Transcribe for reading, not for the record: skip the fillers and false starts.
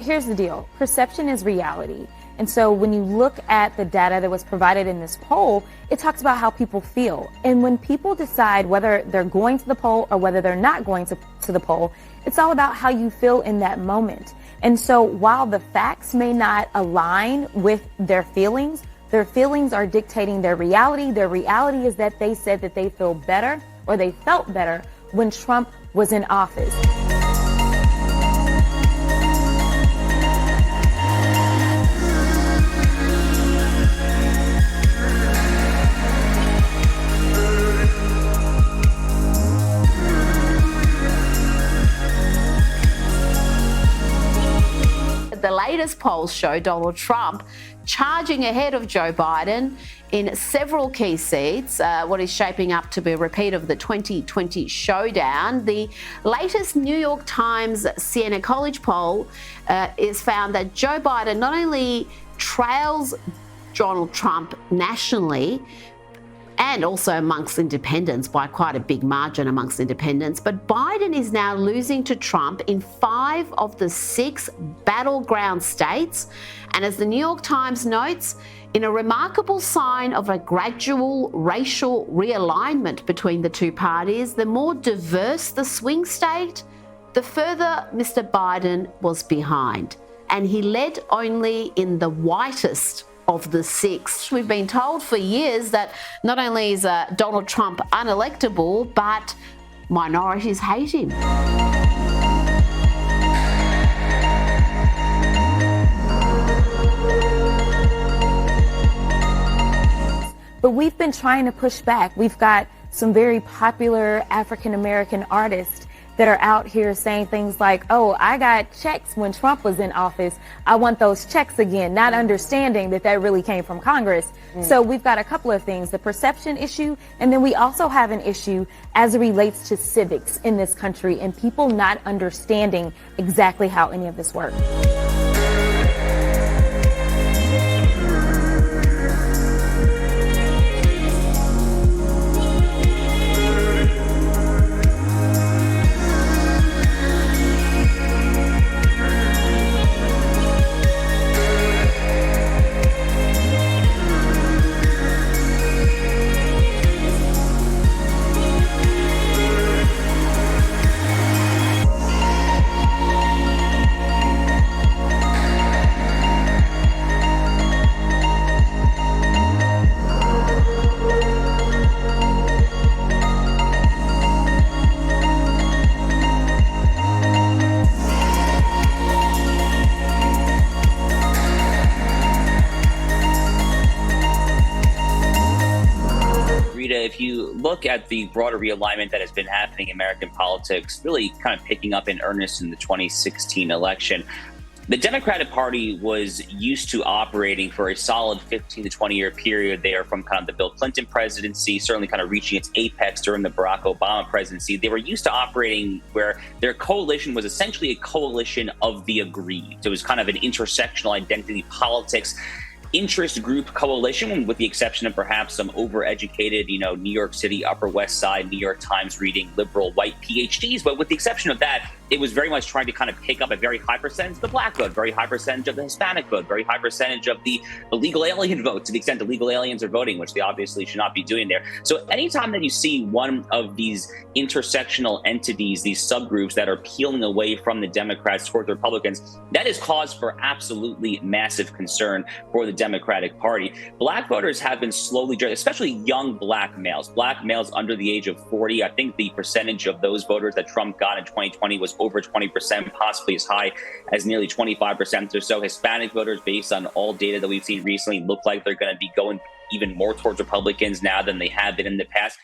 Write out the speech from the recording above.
here's the deal. Perception is reality. And so when you look at the data that was provided in this poll, it talks about how people feel. And when people decide whether they're going to the poll or whether they're not going to the poll, it's all about how you feel in that moment. And so while the facts may not align with their feelings are dictating their reality. Their reality is that they said that they feel better or they felt better when Trump was in office. The latest polls show Donald Trump charging ahead of Joe Biden in several key seats, what is shaping up to be a repeat of the 2020 showdown. The latest New York Times Siena College poll is found that Joe Biden not only trails Donald Trump nationally, and also amongst independents by quite a big margin amongst independents. But Biden is now losing to Trump in 5 of the 6 battleground states. And as the New York Times notes, in a remarkable sign of a gradual racial realignment between the two parties, the more diverse the swing state, the further Mr. Biden was behind. And he led only in the whitest of the 6. We've been told for years that not only is Donald Trump unelectable, but minorities hate him. But we've been trying to push back. We've got some very popular African-American artists that are out here saying things like, oh, I got checks when Trump was in office. I want those checks again, not understanding that that really came from Congress. So we've got a couple of things, the perception issue, and then we also have an issue as it relates to civics in this country and people not understanding exactly how any of this works. If you look at the broader realignment that has been happening in American politics, really kind of picking up in earnest in the 2016 election, the Democratic Party was used to operating for a solid 15 to 20 year period there from kind of the Bill Clinton presidency, certainly kind of reaching its apex during the Barack Obama presidency. They were used to operating where their coalition was essentially a coalition of the aggrieved. It was kind of an intersectional identity politics interest group coalition, with the exception of perhaps some overeducated, New York City, Upper West Side, New York Times reading liberal white PhDs. But with the exception of that, it was very much trying to kind of pick up a very high percentage of the black vote, very high percentage of the Hispanic vote, very high percentage of the illegal alien vote, to the extent that illegal aliens are voting, which they obviously should not be doing there. So anytime that you see one of these intersectional entities, these subgroups that are peeling away from the Democrats toward the Republicans, that is cause for absolutely massive concern for the Democratic Party. Black voters have been slowly, especially young black males under the age of 40. I think the percentage of those voters that Trump got in 2020 was over 20%, possibly as high as nearly 25% or so. Hispanic voters, based on all data that we've seen recently, look like they're going to be going even more towards Republicans now than they have been in the past.